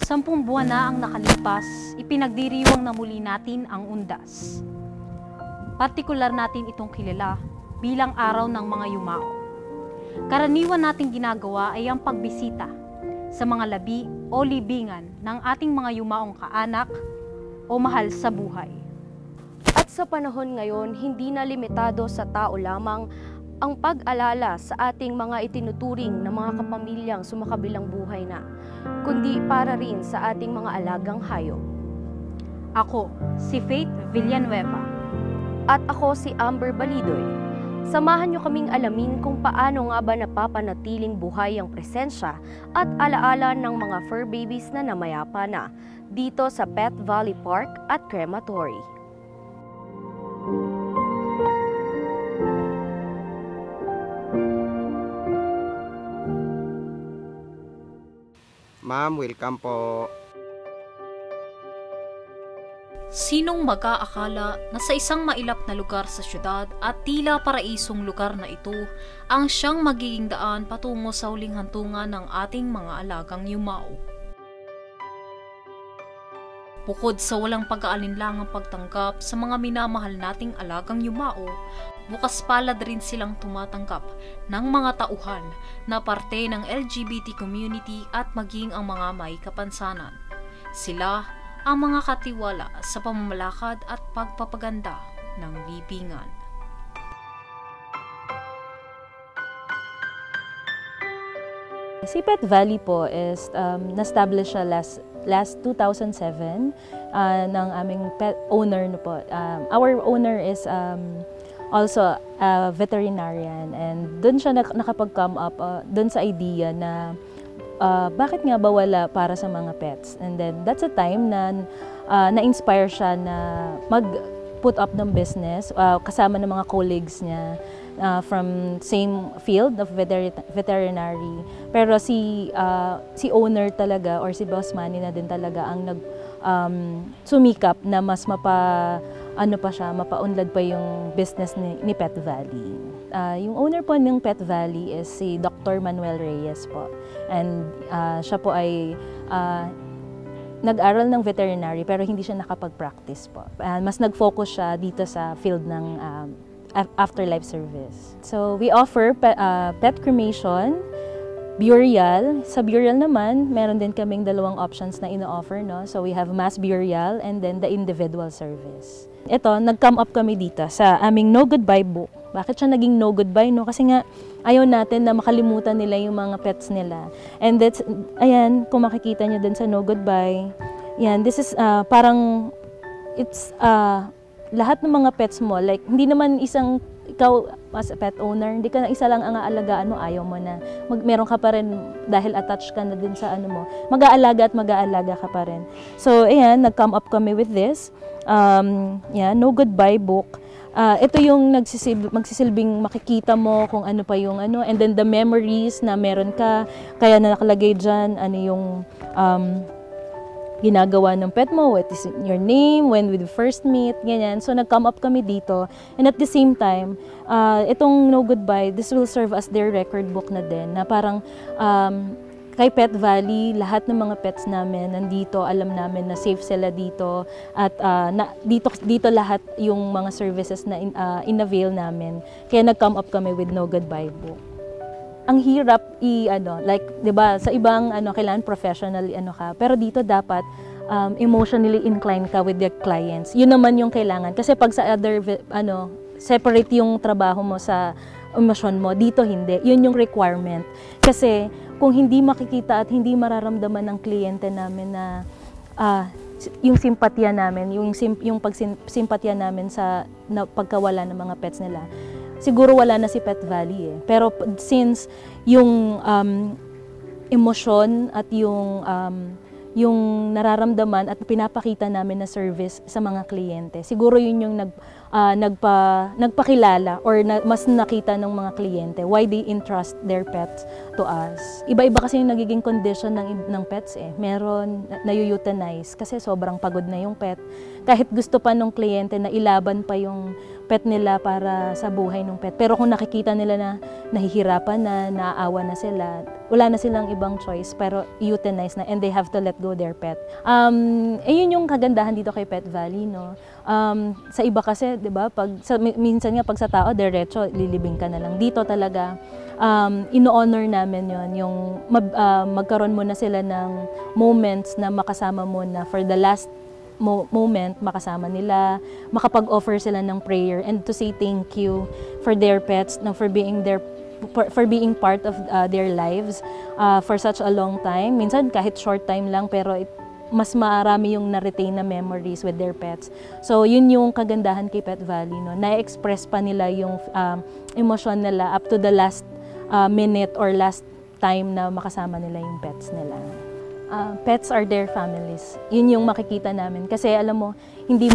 10 buwan na ang nakalipas, ipinagdiriwang na muli natin ang Undas. Partikular natin itong kilala bilang araw ng mga yumao. Karaniwan nating ginagawa ay ang pagbisita sa mga labi o libingan ng ating mga yumaong kaanak o mahal sa buhay. At sa panahon ngayon, hindi na limitado sa tao lamang ang pag-alala sa ating mga itinuturing na mga kapamilyang sumakabilang buhay na, kundi para rin sa ating mga alagang hayop. Ako, si Faith Villanueva. At ako si Amber Balidoy. Samahan niyo kaming alamin kung paano nga ba napapanatiling buhay ang presensya at alaala ng mga fur babies na namayapa na dito sa Pet Valley Park at Crematory. Ma'am, welcome po. Sinong mag-aakala na sa isang mailap na lugar sa syudad at tila paraisong lugar na ito ang siyang magiging daan patungo sa huling hantungan ng ating mga alagang yumao. Bukod sa walang pag-aalinlangang pagtanggap sa mga minamahal nating alagang yumao, bukas palad rin silang tumatanggap ng mga tauhan na parte ng LGBT community at maging ang mga may kapansanan. Sila ang mga katiwala sa pamamalakad at pagpapaganda ng libingan. Si Pet Valley po is na-establish siya last 2007 ng aming pet owner no po. Our owner is also a veterinarian, and doon siya nakapag-come up doon sa idea na bakit nga ba wala para sa mga pets. And then that's a time na na-inspire siya na mag-put up ng business kasama ng mga colleagues niya from same field of veterinary. Pero si owner talaga or si Boss Manny na din talaga ang sumikap na mas mapaunlad pa yung business ni Pet Valley. Yung owner po ng Pet Valley is si Dr. Manuel Reyes po. And siya po ay nag-aral ng veterinary pero hindi siya nakapag-practice po. Mas nag-focus siya dito sa field ng afterlife service. So we offer pet cremation, burial. Sa burial naman, meron din kaming dalawang options na ino-offer, no? So we have mass burial and then the individual service. Ito, nag-come up kami dito sa aming No Goodbye book. Bakit siya naging No Goodbye, no? Kasi nga, ayaw natin na makalimutan nila yung mga pets nila. And that's, ayan, kung makikita nyo din sa No Goodbye, yan, this is parang, it's, lahat ng mga pets mo, like, hindi naman ikaw as a pet owner, hindi ka na isa lang ang aalagaan mo, ayaw mo na. Meron ka pa rin, dahil attached ka na din sa ano mo, mag-aalaga at mag-aalaga ka pa rin. So, ayan, nag-come up kami with this. Yeah, No Goodbye book. Ito yung magsisilbing makikita mo kung ano pa yung ano, and then the memories na meron ka, kaya na nakalagay dyan, ano yung ginagawa ng pet mo, what is your name, when we first meet, ganyan. So, nag-come up kami dito. And at the same time, itong No Goodbye, this will serve as their record book na din, na parang kay Pet Valley, lahat ng mga pets namin nandito, alam namin na safe sila dito, at dito lahat yung mga services na in-avail namin. Kaya nag-come up kami with No Goodbye book. Ang hirap like, 'di ba, sa ibang kailangan professionally ka, pero dito dapat emotionally inclined ka with your clients. Yun naman yung kailangan kasi pag sa other separate yung trabaho mo sa emosyon mo, dito hindi. Yun yung requirement. Kasi kung hindi makikita at hindi mararamdaman ng kliyente namin na yung simpatya namin, yung pagsimpatya namin sa pagkawala ng mga pets nila, siguro wala na si Pet Valley eh. Pero since yung emosyon at yung nararamdaman at pinapakita namin na service sa mga kliyente, siguro yun yung nagpakilala or mas nakita ng mga kliyente why they entrust their pets to us. Iba-iba kasi yung nagiging condition ng pets eh. Meron na-euthanize kasi sobrang pagod na yung pet. Kahit gusto pa ng kliyente na ilaban pa yung pet nila para sa buhay ng pet. Pero kung nakikita nila na nahihirapan na, naaawa na sila, wala na silang ibang choice pero euthanize na and they have to let go their pet. Yun yung kagandahan dito kay Pet Valley, no? Sa iba kasi, 'di ba, minsan nga pag sa tao diretso lilibing ka na lang. Dito talaga ino-honor namin yon, yung magkaroon mo na sila ng moments na makasama mo na for the last moment makasama nila, makapag-offer sila ng prayer and to say thank you for their pets, for being part of their lives for such a long time. Minsan kahit short time lang pero mas marami yung na-retain na memories with their pets. So yun yung kagandahan kay Pet Valley, no? Na-express pa nila yung emosyon nila up to the last minute or last time na makasama nila yung pets nila. Pets are their families. Yun yung makikita namin kasi alam mo hindi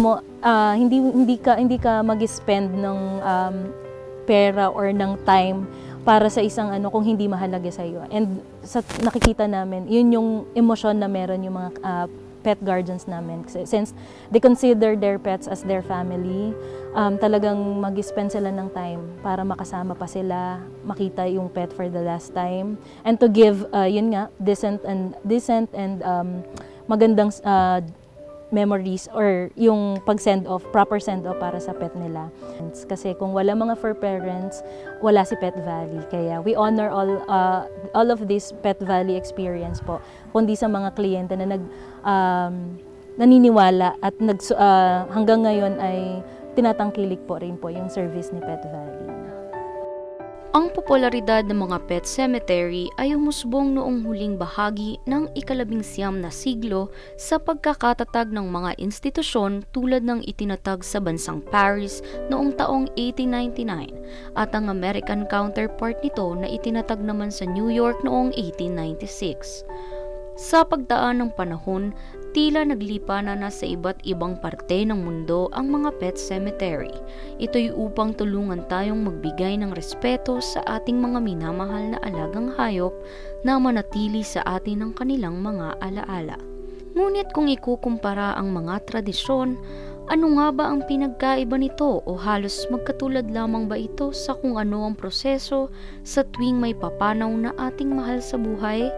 ka mag-spend ng pera or ng time para sa isang kung hindi mahalaga sa iyo. And sa nakikita namin, yun yung emosyon na meron yung mga pet guardians namin. Since they consider their pets as their family, talagang mag-spend sila ng time para makasama pa sila, makita yung pet for the last time, and to give, yun nga, decent and magandang memories or yung pag-send-off, proper send-off para sa pet nila. Kasi kung wala mga fur parents, wala si Pet Valley. Kaya we honor all of this Pet Valley experience po, kundi sa mga kliyente na naniniwala at hanggang ngayon ay tinatangkilik po rin po yung service ni Pet Valley. Ang popularidad ng mga pet cemetery ay umusbong noong huling bahagi ng ika-19 na siglo sa pagkakatatag ng mga institusyon tulad ng itinatag sa bansang Paris noong taong 1899 at ang American counterpart nito na itinatag naman sa New York noong 1896. Sa pagdaan ng panahon, tila naglipa na sa iba't ibang parte ng mundo ang mga pet cemetery. Ito'y upang tulungan tayong magbigay ng respeto sa ating mga minamahal na alagang hayop na manatili sa atin ang kanilang mga alaala. Ngunit kung ikukumpara ang mga tradisyon, ano nga ba ang pinagkaiba nito o halos magkatulad lamang ba ito sa kung ano ang proseso sa tuwing may papanaw na ating mahal sa buhay?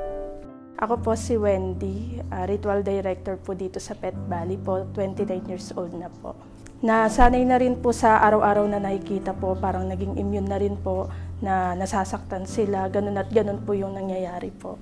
Ako po si Wendy, ritual director po dito sa Pet Valley po, 29 years old na po. Nasanay na rin po sa araw-araw na nakikita po, parang naging immune na rin po na nasasaktan sila, ganun at ganun po yung nangyayari po.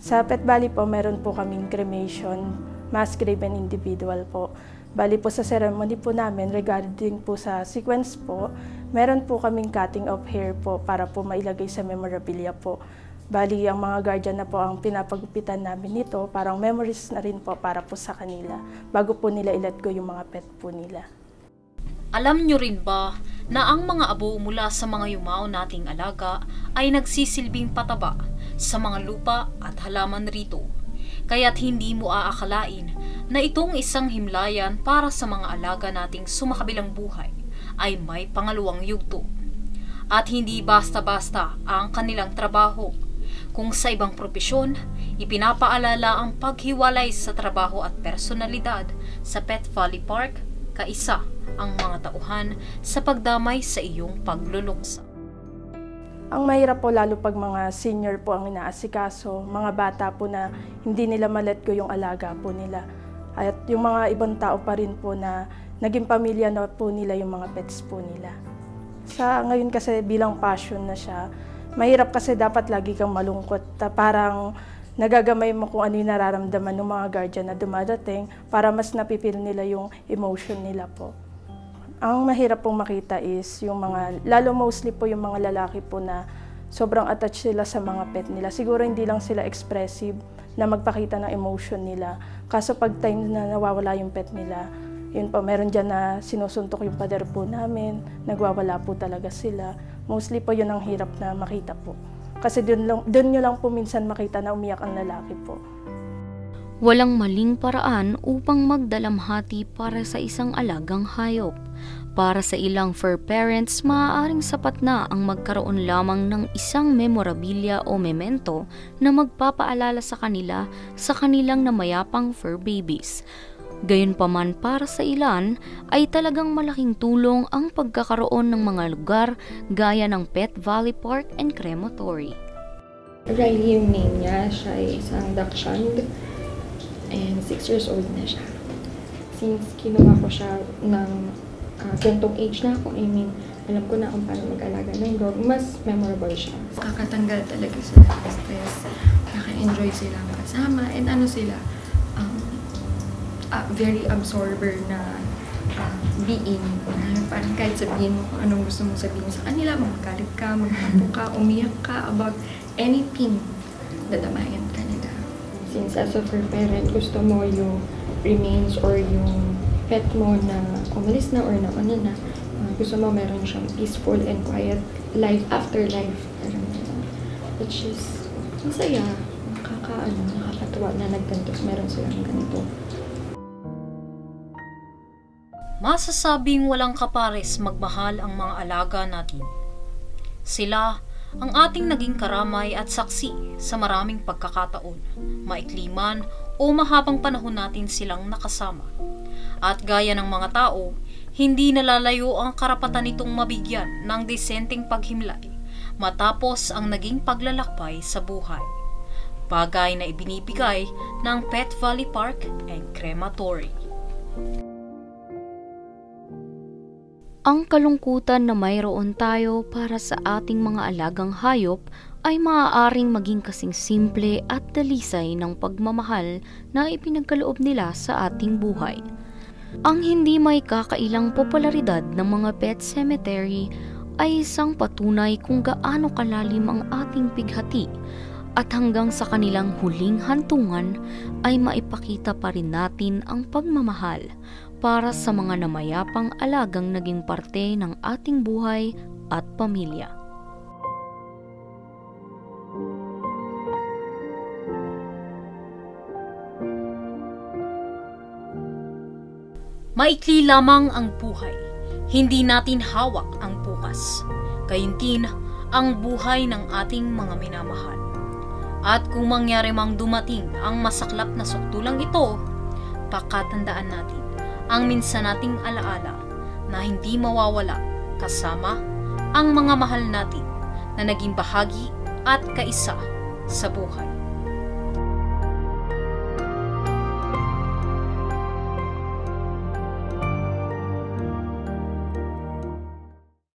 Sa Pet Valley po, meron po kaming cremation, mass grave and individual po. Bali po sa ceremony po namin, regarding po sa sequence po, meron po kaming cutting of hair po para po mailagay sa memorabilia po. Bali, ang mga guardian na po ang pinapagupitan namin nito, parang memories na rin po para po sa kanila, bago po nila i-let go yung mga pet po nila. Alam nyo rin ba na ang mga abo mula sa mga yumao nating alaga ay nagsisilbing pataba sa mga lupa at halaman rito? Kaya't hindi mo aakalain na itong isang himlayan para sa mga alaga nating sumakabilang buhay ay may pangalawang yugto. At hindi basta-basta ang kanilang trabaho. Kung sa ibang propesyon, ipinapaalala ang paghiwalay sa trabaho at personalidad sa Pet Valley Park, kaisa ang mga tauhan sa pagdamay sa iyong pagluluksa. Ang mahirap po lalo pag mga senior po ang inaasikaso, mga bata po na hindi nila ma-let go yung alaga po nila. At yung mga ibang tao pa rin po na naging pamilya na po nila yung mga pets po nila. Sa ngayon kasi bilang passion na siya, mahirap kasi dapat lagi kang malungkot. Parang nagagamay mo kung ano yung nararamdaman ng mga guardian na dumadating para mas napipil nila yung emotion nila po. Ang mahirap pong makita is yung mga, lalo mostly po yung mga lalaki po na sobrang attached sila sa mga pet nila. Siguro hindi lang sila expressive na magpakita ng emotion nila. Kaso pag time na nawawala yung pet nila, yun po, meron dyan na sinusuntok yung pader po namin, nagwawala po talaga sila. Mostly po yun ang hirap na makita po. Kasi doon nyo lang po minsan makita na umiyak ang lalaki po. Walang maling paraan upang magdalamhati para sa isang alagang hayop. Para sa ilang fur parents, maaaring sapat na ang magkaroon lamang ng isang memorabilia o memento na magpapaalala sa kanila sa kanilang namayapang fur babies. Gayunpaman para sa ilan ay talagang malaking tulong ang pagkakaroon ng mga lugar gaya ng Pet Valley Park and Crematory. Riley yung name niya, siya ay isang Dachshund and 6 years old na siya. Since kinuha ko siya ng gantong age na ako, alam ko na kung paano mag-alaga ng dog, mas memorable siya. Kakatanggal talaga sila ng stress, naka-enjoy sila kasama, and sila, very absorber na being. Parang kahit sabihin mo kung anong gusto mong sabihin sa kanila, magagalit ka, magtampo ka, umiyak ka about anything, dadamayan ka nila. Since as a fur parent, gusto mo yung remains or yung pet mo na umalis na or nauna na, gusto mo meron siyang peaceful and quiet life after life. Which is masaya, nakakatuwa na naggantos meron silang ganito. Masasabing walang kapares magmahal ang mga alaga natin. Sila ang ating naging karamay at saksi sa maraming pagkakataon, maikli man o mahabang panahon natin silang nakasama. At gaya ng mga tao, hindi nalalayo ang karapatan nitong mabigyan ng disenteng paghimlay matapos ang naging paglalakbay sa buhay. Bagay na ibinibigay ng Pet Valley Park and Crematory. Ang kalungkutan na mayroon tayo para sa ating mga alagang hayop ay maaaring maging kasing simple at dalisay ng pagmamahal na ipinagkaloob nila sa ating buhay. Ang hindi may kakailang popularidad ng mga pet cemetery ay isang patunay kung gaano kalalim ang ating pighati at hanggang sa kanilang huling hantungan ay maipakita pa rin natin ang pagmamahal para sa mga namayapang alagang naging parte ng ating buhay at pamilya. Maikli lamang ang buhay, hindi natin hawak ang bukas, gayuntin ang buhay ng ating mga minamahal. At kung mangyari mang dumating ang masaklap na sukdulang ito, pakatandaan natin ang minsan nating alaala na hindi mawawala kasama ang mga mahal natin na naging bahagi at kaisa sa buhay.